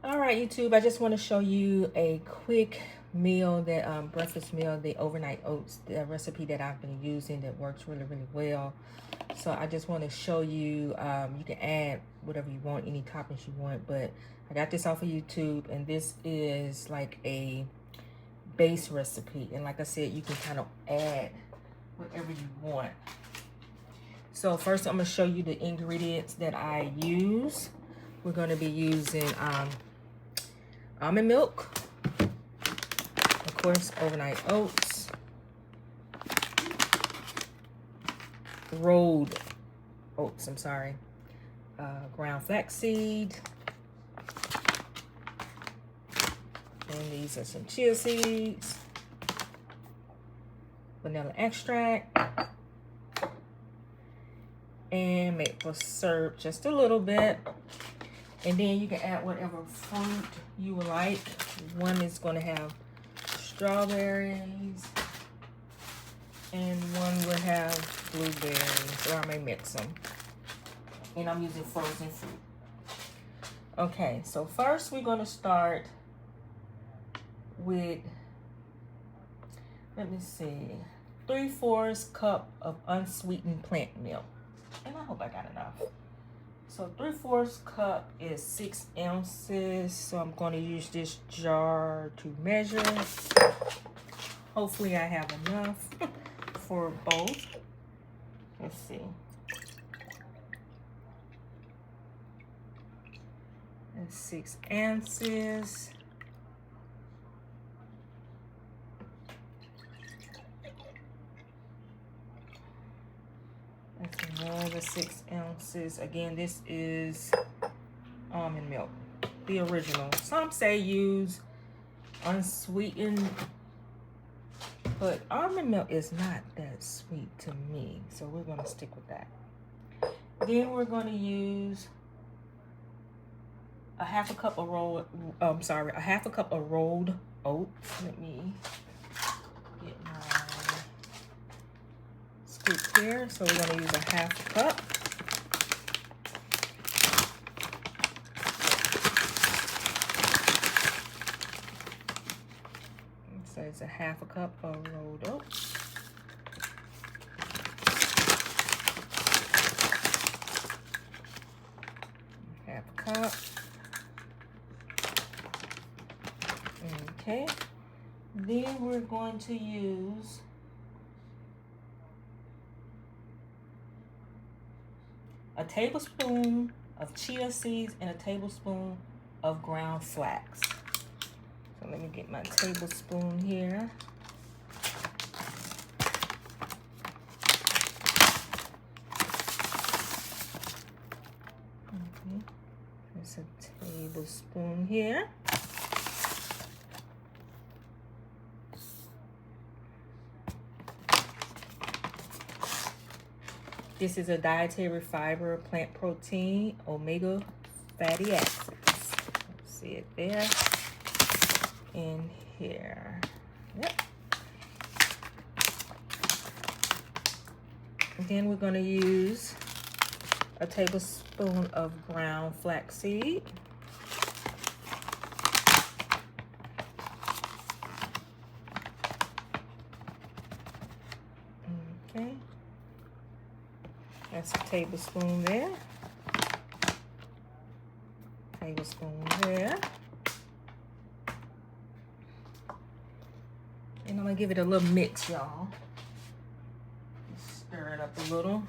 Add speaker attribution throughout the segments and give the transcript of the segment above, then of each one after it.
Speaker 1: All right, YouTube, I just want to show you a quick meal, that breakfast meal, the overnight oats, the recipe that I've been using that works really, really well. So I just want to show you, you can add whatever you want, any toppings you want, but I got this off of YouTube, and this is like a base recipe. And like I said, you can kind of add whatever you want. So first I'm going to show you the ingredients that I use. We're going to be using almond milk, of course, overnight oats, rolled oats, ground flaxseed, and these are some chia seeds, vanilla extract, and maple syrup, just a little bit. And then you can add whatever fruit you would like. One is going to have strawberries, and one will have blueberries, or I may mix them. And I'm using frozen fruit. Okay, so first we're going to start with, let me see, 3/4 cup of unsweetened plant milk. And I hope I got enough. So 3/4 cup is 6 ounces. So I'm going to use this jar to measure. Hopefully I have enough for both. Let's see. That's 6 ounces. That's another 6 ounces. Again, this is almond milk, the original. Some say use unsweetened, but almond milk is not that sweet to me, so we're going to stick with that. Then we're going to use a half a cup of rolled oats. Let me get my scoop here. So we're going to use a half a cup. So it's a half a cup of rolled oats. Half a cup. Okay. Then we're going to use a tablespoon of chia seeds and a tablespoon of ground flax. So let me get my tablespoon here. Okay. There's a tablespoon here. This is a dietary fiber, plant protein, omega fatty acids. Let's see it there. In here. Yep. And then we're going to use a tablespoon of ground flaxseed. Okay. That's a tablespoon there. Tablespoon there. And I'm going to give it a little mix, y'all. Stir it up a little.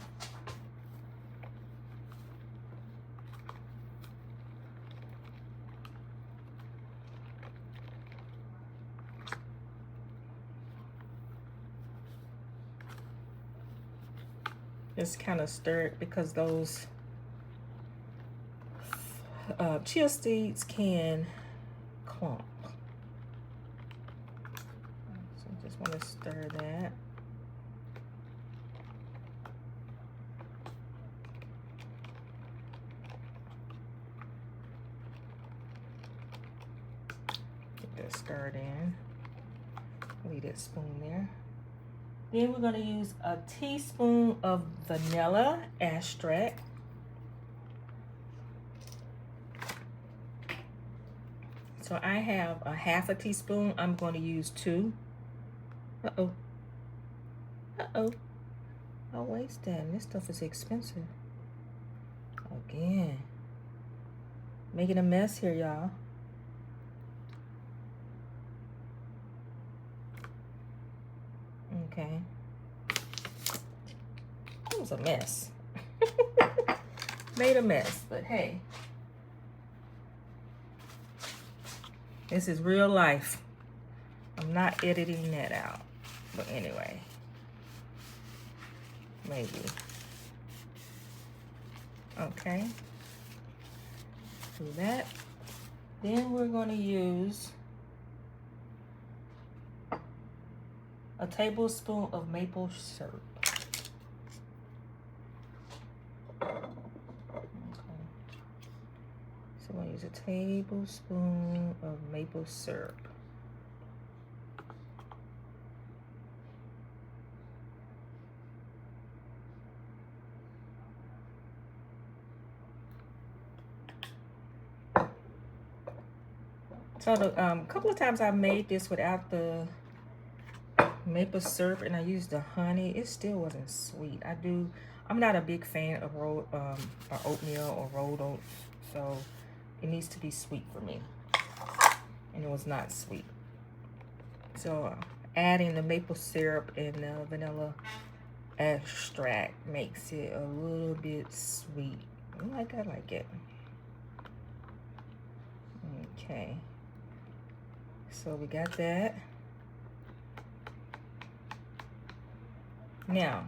Speaker 1: Just kind of stir it because those chia seeds can clump. So I just want to stir that. Get that stirred in. Leave that spoon there. Then we're going to use a teaspoon of vanilla extract. So I have a half a teaspoon. I'm going to use 2. Uh-oh. Uh-oh. Oh, waste that. This stuff is expensive. Again. Making a mess here, y'all. Okay. It was a mess. Made a mess, but hey. This is real life. I'm not editing that out. But anyway. Maybe. Okay. Do that. Then we're going to use a tablespoon of maple syrup. Okay. So I'm going to use a tablespoon of maple syrup. So the couple of times I made this without the maple syrup and I used the honey, it still wasn't sweet. I'm not a big fan of oatmeal or rolled oats, so it needs to be sweet for me. And it was not sweet. So adding the maple syrup and the vanilla extract makes it a little bit sweet. I like it. Okay. So we got that. Now,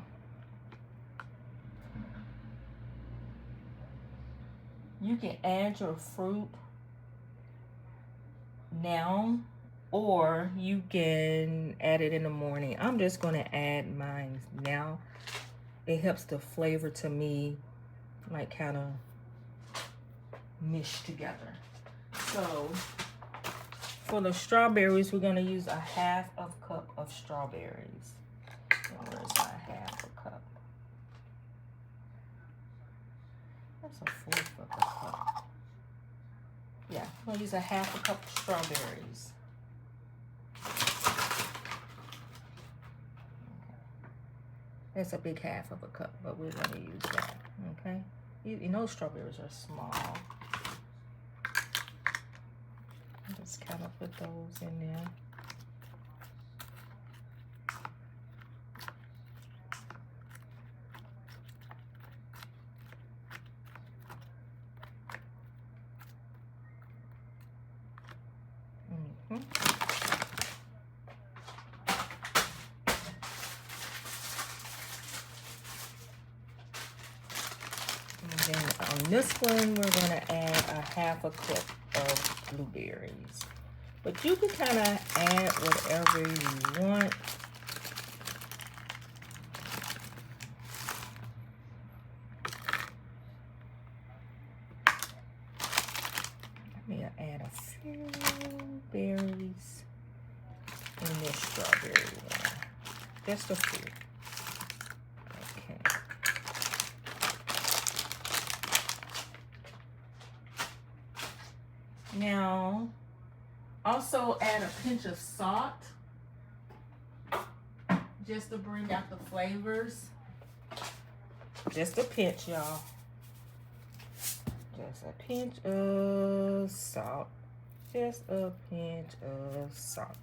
Speaker 1: you can add your fruit now, or you can add it in the morning. I'm just going to add mine now. It helps the flavor to me like kind of mesh together. So for the strawberries, we're going to use a half a cup of strawberries. Where's my half a cup? That's a fourth of a cup. Yeah, I'm going to use a half a cup of strawberries. That's a big half of a cup, but we're going to use that, okay? You know strawberries are small. Just kind of put those in there. And then on this one, we're going to add a half a cup of blueberries. But you can kind of add whatever you want. Let me add a few berries in this strawberry one. Just a few. Okay. Now, also add a pinch of salt, just to bring out the flavors. Just a pinch, y'all. Just a pinch of salt. Just a pinch of salt.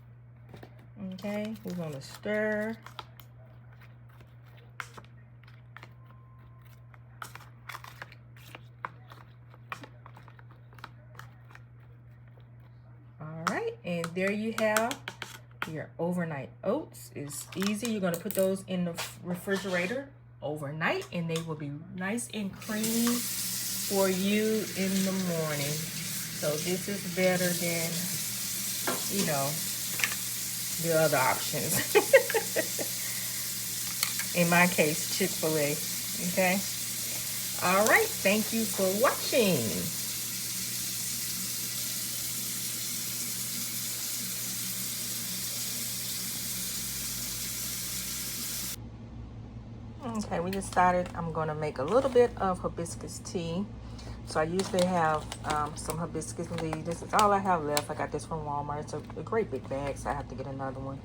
Speaker 1: Okay, we're gonna stir. And there you have your overnight oats. It's easy. You're going to put those in the refrigerator overnight and they will be nice and creamy for you in the morning. So this is better than, you know, the other options. In my case, Chick-fil-A. Okay. All right. Thank you for watching. Okay, we decided I'm going to make a little bit of hibiscus tea. So I usually have some hibiscus leaves. This is all I have left. I got this from Walmart. It's a great big bag, so I have to get another one.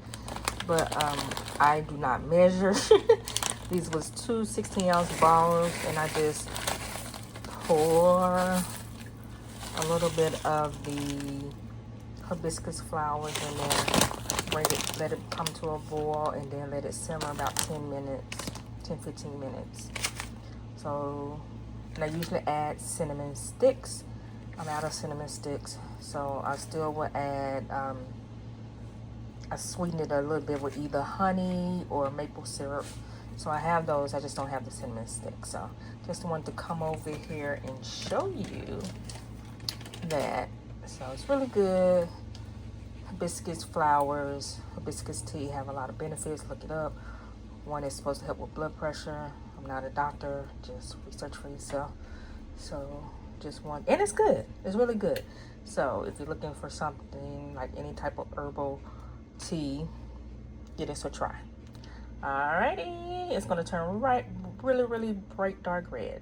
Speaker 1: But I do not measure. These was two 16-ounce bottles, and I just pour a little bit of the hibiscus flowers in there. Let it come to a boil, and then let it simmer about 10 minutes, 10-15 minutes. So, and I usually add cinnamon sticks. I'm out of cinnamon sticks, so I still will add, I sweeten it a little bit with either honey or maple syrup. So I have those, I just don't have the cinnamon sticks. So just wanted to come over here and show you that. So it's really good. Hibiscus flowers, hibiscus tea have a lot of benefits. Look it up. One is supposed to help with blood pressure. I'm not a doctor, just research for yourself. So just one, and it's good. It's really good. So if you're looking for something like any type of herbal tea, give this a try. Alrighty, it's gonna turn really bright dark red.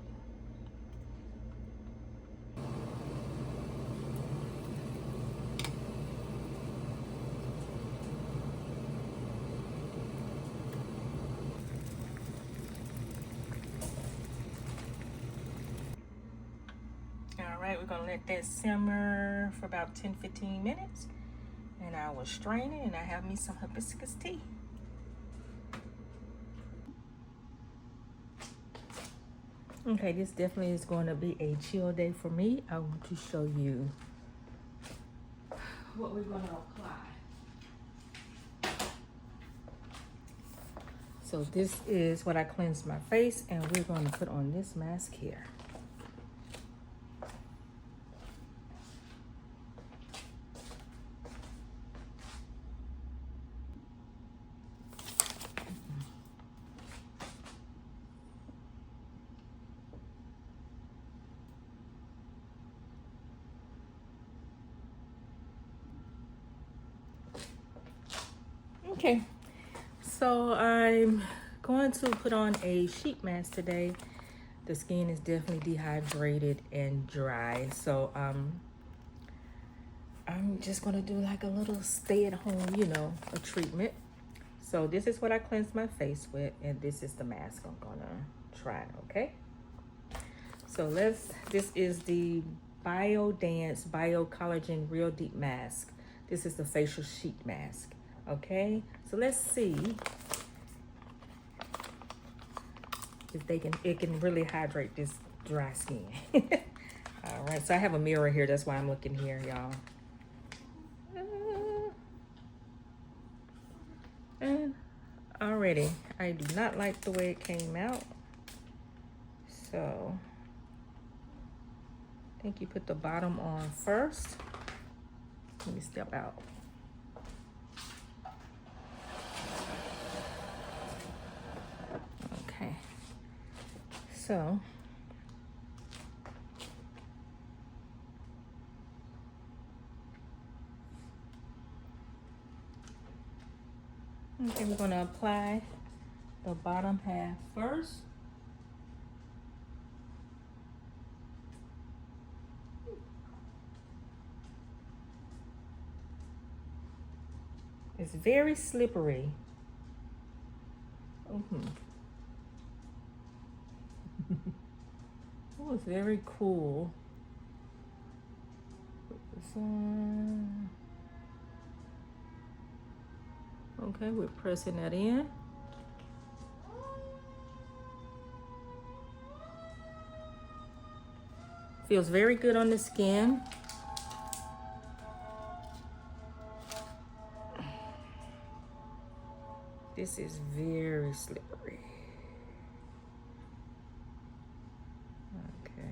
Speaker 1: Alright, we're gonna let that simmer for about 10-15 minutes, and I will strain it, and I have me some hibiscus tea. Okay, this definitely is going to be a chill day for me. I want to show you what we're going to apply. So this is what I cleanse my face, and we're going to put on this mask here. Okay, so I'm going to put on a sheet mask today. The skin is definitely dehydrated and dry, so I'm just gonna do like a little stay-at-home, a treatment. So this is what I cleanse my face with, and this is the mask I'm gonna try, okay? So this is the BioDance Bio Collagen Real Deep Mask. This is the facial sheet mask. Okay, so let's see if it can really hydrate this dry skin. All right, so I have a mirror here, that's why I'm looking here, y'all. And already, I do not like the way it came out. So I think you put the bottom on first. Let me step out. So okay, we're gonna apply the bottom half first. It's very slippery. Oh, it's very cool. Put this on. Okay, we're pressing that in. Feels very good on the skin. This is very slippery. Okay.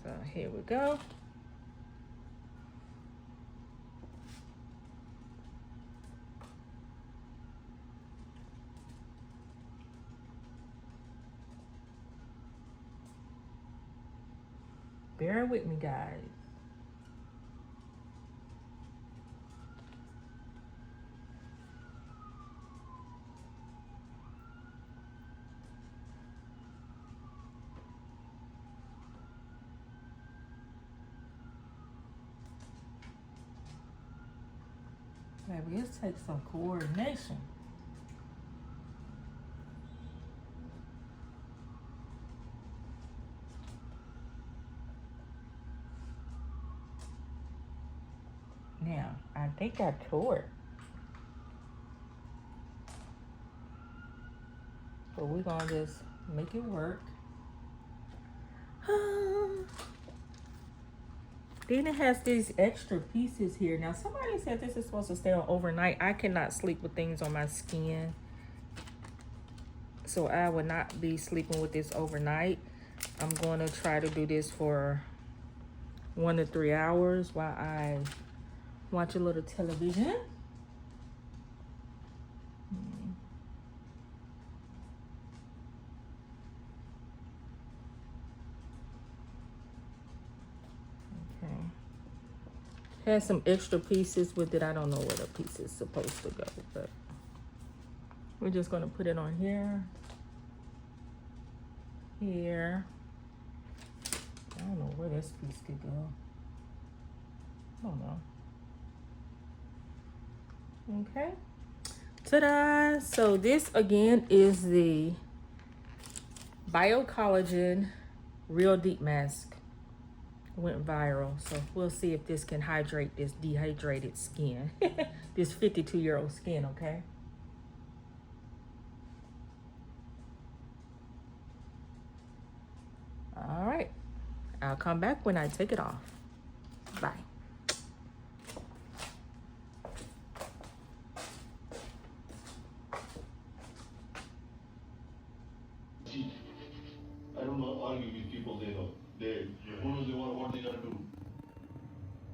Speaker 1: So here we go. Bear with me, guys. Baby, it takes some coordination. Now, I think I tore it. But we're gonna just make it work. Then it has these extra pieces here. Now, somebody said this is supposed to stay on overnight. I cannot sleep with things on my skin. So I would not be sleeping with this overnight. I'm going to try to do this for 1 to 3 hours while I watch a little television. Okay. Has some extra pieces with it. I don't know where the piece is supposed to go, but we're just going to put it on here. Here. I don't know where this piece could go. I don't know. Okay. Ta-da! So this again is the Biocollagen Real Deep Mask. Went viral, so we'll see if this can hydrate this dehydrated skin. This 52-year-old skin, okay? All right. I'll come back when I take it off. Bye.
Speaker 2: I don't know, argue with people, who knows what they gotta do.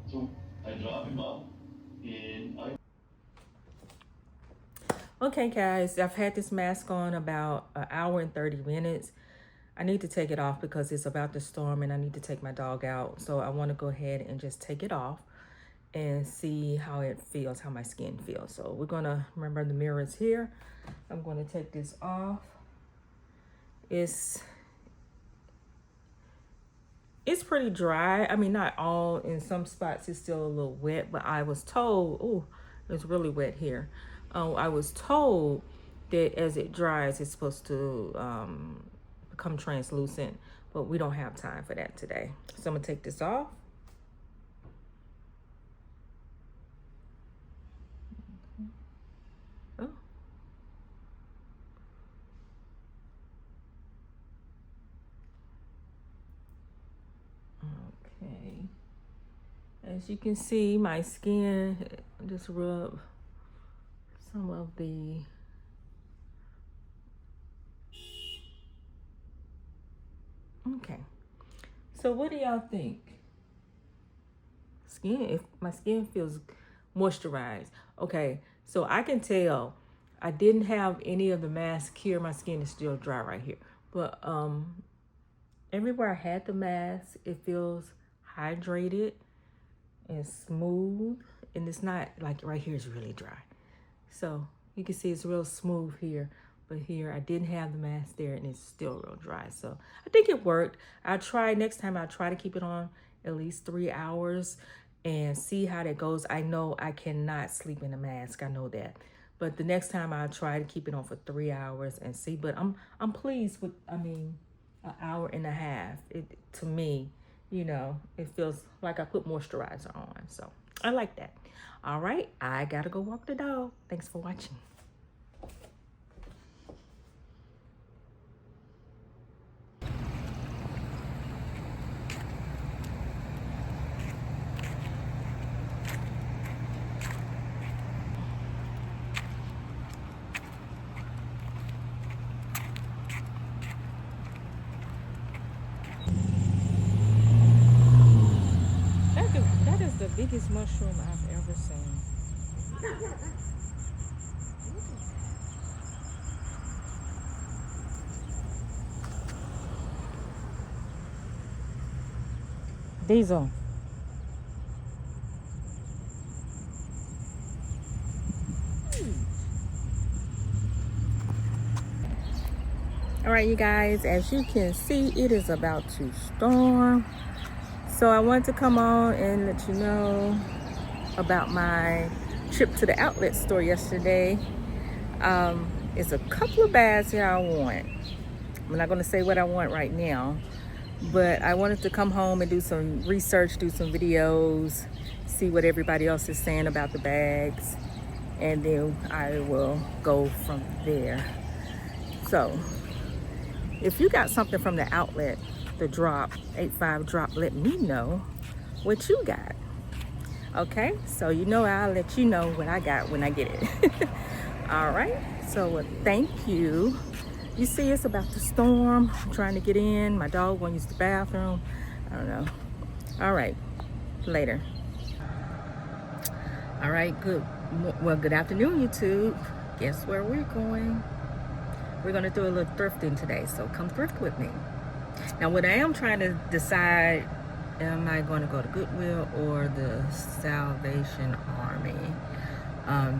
Speaker 2: So I drop him off and
Speaker 1: Okay, guys, I've had this mask on about 1 hour and 30 minutes. I need to take it off because it's about to storm and I need to take my dog out. So I want to go ahead and just take it off and see how it feels, how my skin feels. So we're going to, remember the mirror is here. I'm going to take this off. It's pretty dry. I mean, not all. In some spots it's still a little wet, but I was told, oh, it's really wet here. I was told that as it dries, it's supposed to become translucent, but we don't have time for that today. So I'm gonna take this off. Oh. Okay. As you can see, my skin just rub some of the okay. So what do y'all think? If my skin feels moisturized. Okay, so I can tell I didn't have any of the mask here. My skin is still dry right here. But everywhere I had the mask, it feels hydrated and smooth. And it's not like right here is really dry. So you can see it's real smooth here, but here I didn't have the mask there and it's still real dry. So I think it worked. Next time I'll try to keep it on at least 3 hours and see how that goes. I know I cannot sleep in a mask. I know that. But the next time I'll try to keep it on for 3 hours and see. But I'm pleased with, I mean, 1.5 hours. To me, you know, it feels like I put moisturizer on. So I like that. All right, I gotta go walk the dog. Thanks for watching. That is the biggest mushroom I've ever seen. Diesel. All right, you guys, as you can see, it is about to storm. So I wanted to come on and let you know about my trip to the outlet store yesterday. It's a couple of bags here I want. I'm not going to say what I want right now, but I wanted to come home and do some research, do some videos, see what everybody else is saying about the bags, and then I will go from there. So if you got something from the outlet, the drop, 85 drop, let me know what you got. Okay, so you know I'll let you know what I got when I get it. All right, so thank you. You see, it's about to storm. I'm trying to get in. My dog won't use the bathroom. I don't know. All right, later. All right, good afternoon, YouTube. Guess where we're going? We're gonna do a little thrifting today, so come thrift with me. Now, what I am trying to decide, am I going to go to Goodwill or the Salvation Army?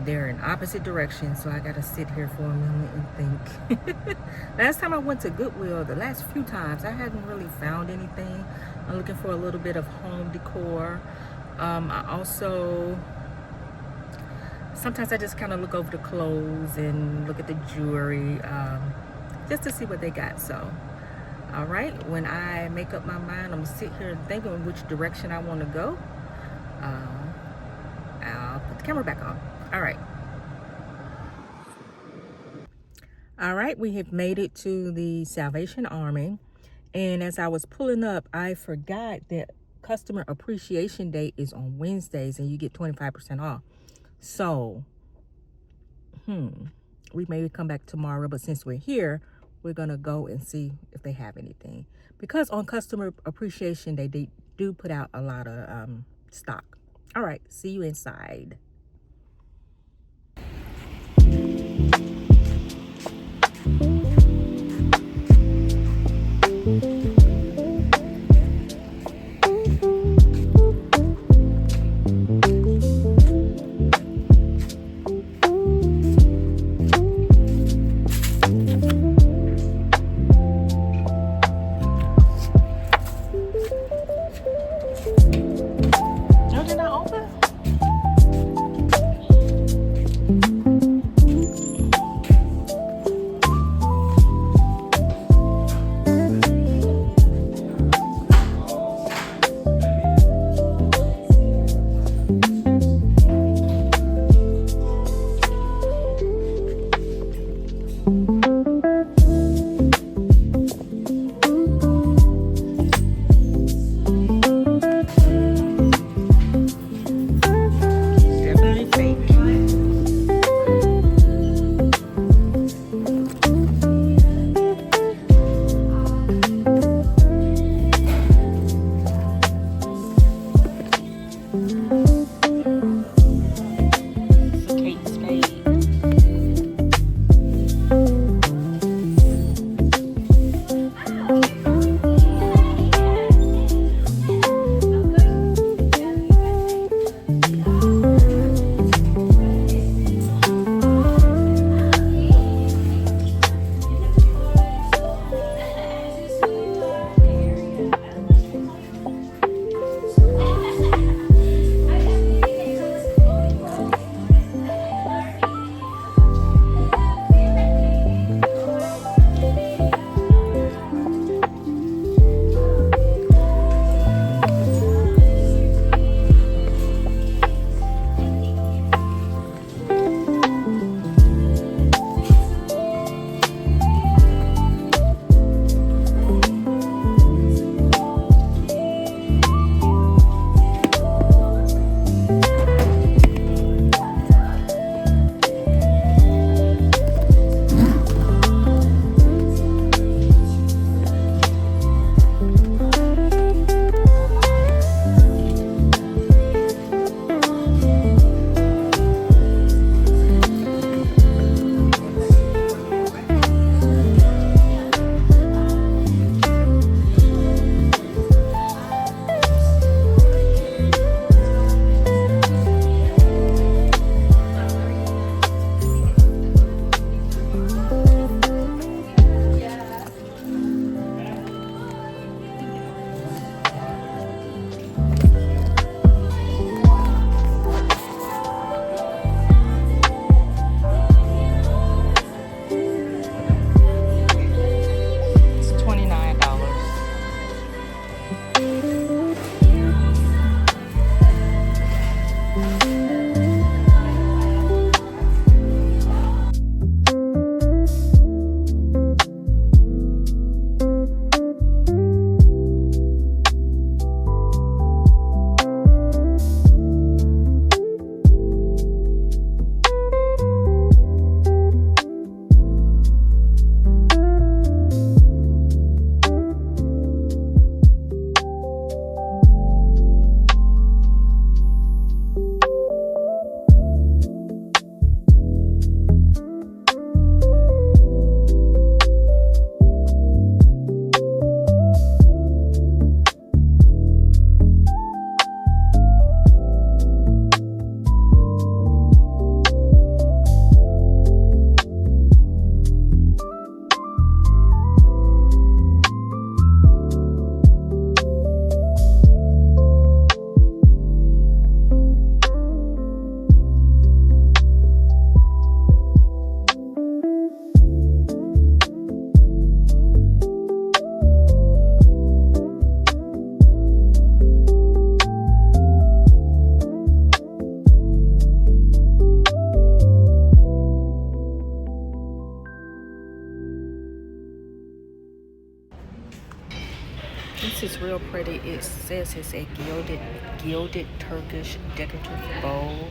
Speaker 1: They're in opposite directions, so I got to sit here for a minute and think. Last time I went to Goodwill, the last few times, I hadn't really found anything. I'm looking for a little bit of home decor. I also, sometimes I just kind of look over the clothes and look at the jewelry, just to see what they got. So, all right, when I make up my mind, I'm gonna sit here and think of which direction I want to go. I'll put the camera back on. All right. All right, we have made it to the Salvation Army. And as I was pulling up, I forgot that Customer Appreciation Day is on Wednesdays and you get 25% off. So, we may come back tomorrow, but since we're here, we're gonna go and see if they have anything. Because on Customer Appreciation Day, they do put out a lot of stock. All right, see you inside. This is real pretty. It says it's a gilded Turkish decorative bowl.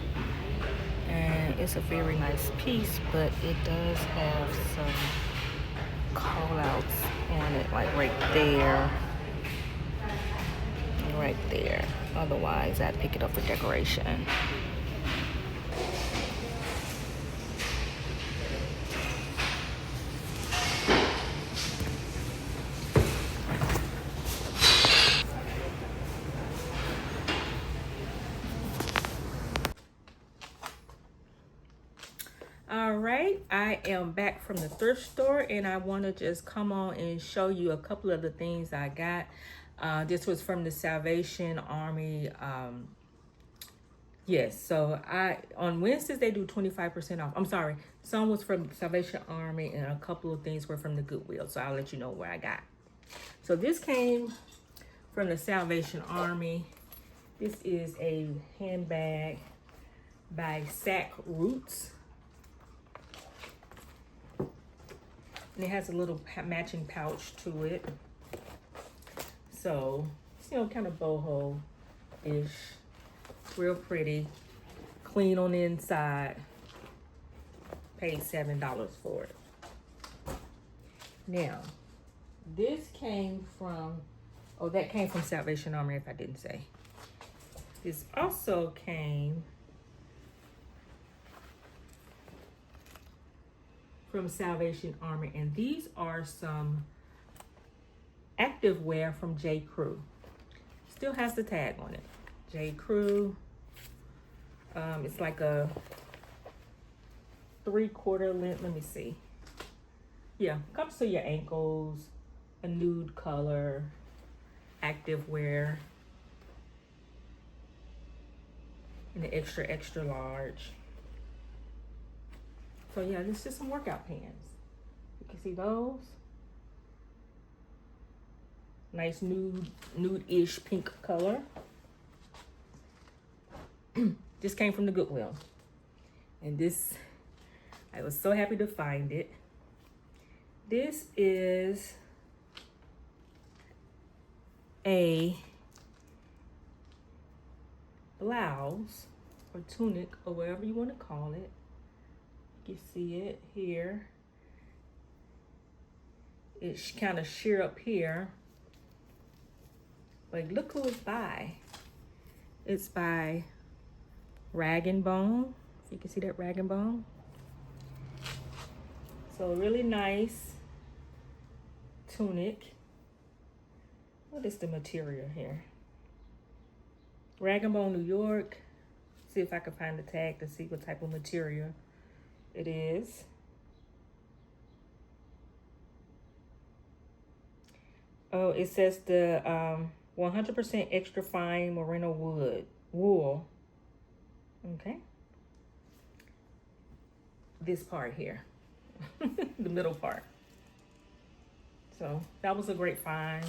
Speaker 1: And it's a very nice piece, but it does have some call outs on it, like right there and right there. Otherwise, I'd pick it up for decoration. All right, I am back from the thrift store, and I want to just come on and show you a couple of the things I got. This was from the Salvation Army. Yes, so on Wednesdays they do 25% off. I'm sorry, some was from Salvation Army, and a couple of things were from the Goodwill. So I'll let you know where I got. So this came from the Salvation Army. This is a handbag by Sack Roots. And it has a little matching pouch to it. So, you know, kind of boho-ish. Real pretty. Clean on the inside. Paid $7 for it. Now, this came from, oh, that came from Salvation Army if I didn't say. This also came from Salvation Army, and these are some active wear from J. Crew. Still has the tag on it. J. Crew. It's like a 3/4 length. Let me see. Yeah, comes to your ankles. A nude color. Active wear. And the extra large. So yeah, this is just some workout pants. You can see those. Nice nude-ish pink color. This came from the Goodwill. And this, I was so happy to find it. This is a blouse or tunic or whatever you want to call it. You can see it here. It's kind of sheer up here. Like, look who it's by. It's by Rag & Bone. If you can see that Rag & Bone. So really nice tunic. What is the material here? Rag & Bone, New York. See if I can find the tag to see what type of material it is. Oh, it says the 100% extra fine merino wool. Okay. This part here, the middle part. So that was a great find.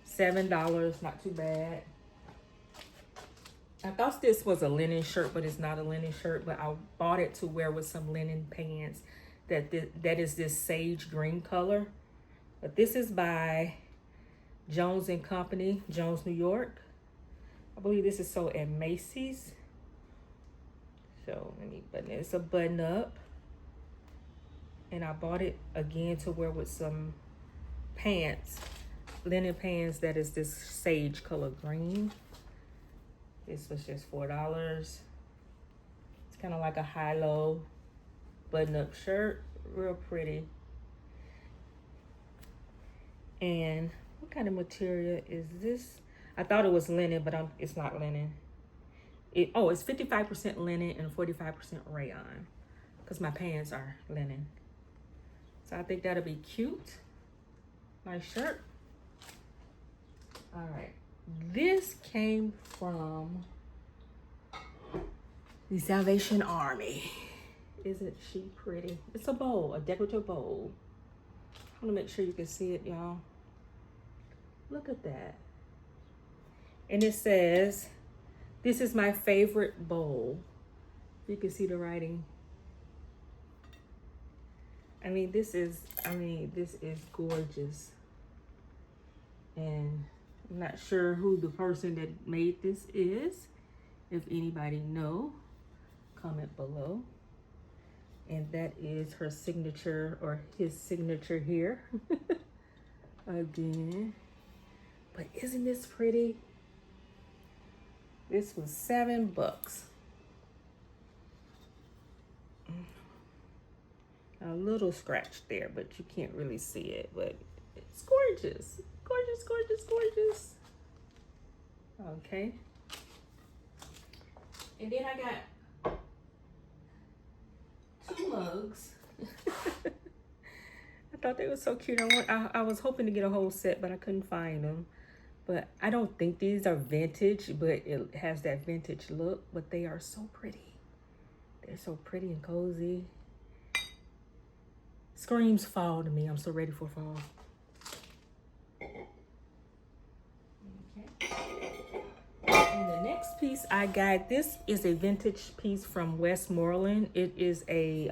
Speaker 1: $7, not too bad. I thought this was a linen shirt, but it's not a linen shirt. But I bought it to wear with some linen pants. That is this sage green color. But this is by Jones & Company, Jones, New York. I believe this is sold at Macy's. So let me button it. It's a button up. And I bought it again to wear with some pants. Linen pants that is this sage color green. This was just $4. It's kind of like a high-low button-up shirt. Real pretty. And what kind of material is this? I thought it was linen, but it's not linen. It's 55% linen and 45% rayon. Because my pants are linen. So I think that'll be cute. Nice shirt. All right. This came from the Salvation Army. Isn't she pretty? It's a bowl, a decorative bowl. I want to make sure you can see it, y'all. Look at that. And it says, "This is my favorite bowl." You can see the writing. this is gorgeous. And I'm not sure who the person that made this is. If anybody know, comment below. And that is her signature or his signature here. Again. But isn't this pretty? This was $7. A little scratch there, but you can't really see it. But it's gorgeous. Gorgeous, gorgeous, gorgeous. Okay. And then I got 2 mugs. I thought they were so cute. I was hoping to get a whole set, but I couldn't find them. But I don't think these are vintage, but it has that vintage look. But they are so pretty. They're so pretty and cozy. Screams fall to me. I'm so ready for fall. Okay. And the next piece I got, this is a vintage piece from Westmoreland. It is a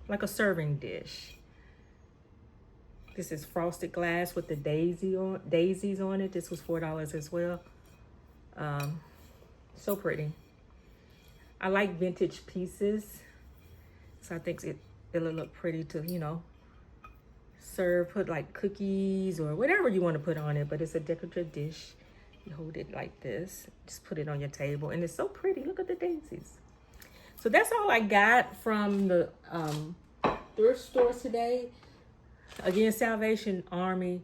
Speaker 1: like a serving dish. This is frosted glass with the daisies on it. This was $4 as well. So pretty. I like vintage pieces, so I think it'll look pretty to, you know, serve, put like cookies or whatever you want to put on it. But it's a decorative dish. You hold it like this, just put it on your table, and it's so pretty. Look at the daisies. So that's all I got from the thrift store today. Again, Salvation Army.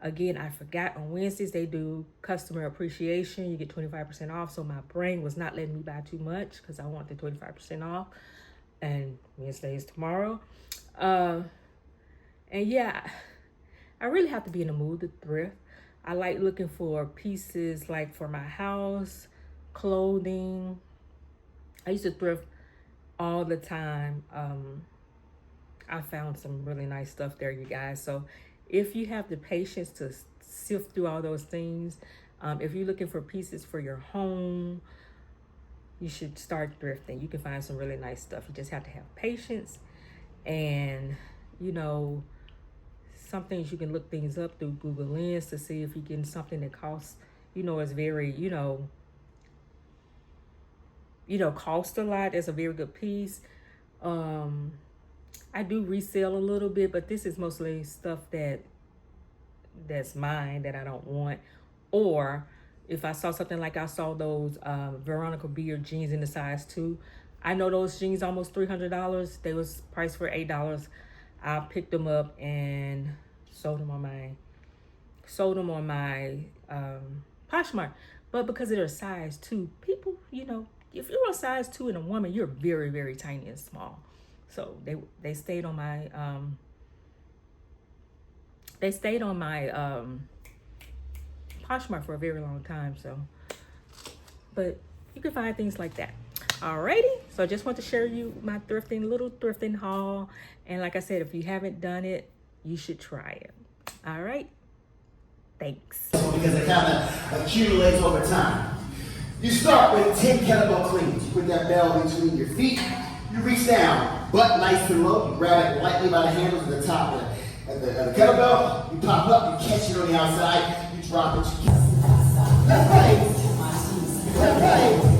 Speaker 1: Again, I forgot on Wednesdays they do customer appreciation. You get 25% off. So my brain was not letting me buy too much because I want the 25% off. And Wednesday is tomorrow. And yeah, I really have to be in the mood to thrift. I like looking for pieces like for my house, clothing. I used to thrift all the time. I found some really nice stuff there, you guys. So if you have the patience to sift through all those things, if you're looking for pieces for your home, you should start thrifting. You can find some really nice stuff. You just have to have patience. And, you know, some things you can look things up through Google Lens to see if you get something that costs, you know, is very, you know, cost a lot. It's a very good piece. I do resell a little bit, but this is mostly stuff that's mine that I don't want. Or if I saw something like I saw those Veronica Beard jeans in the size 2. I know those jeans almost $300. They was priced for $8. I picked them up and sold them on my Poshmark. But because they're a size 2, people, you know, if you're a size 2 and a woman, you're very, very tiny and small. So they stayed on my Poshmark for a very long time. So, but you can find things like that. Alrighty, so I just want to share you my little thrifting haul. And like I said, if you haven't done it, you should try it. All right, thanks.
Speaker 3: Because it kind of accumulates over time. You start with 10 kettlebell cleans. You put that bell between your feet. You reach down, butt nice and low. You grab it lightly by the handles at the top of the kettlebell. You pop up, you catch it on the outside. You drop it. Left, right. Left, right.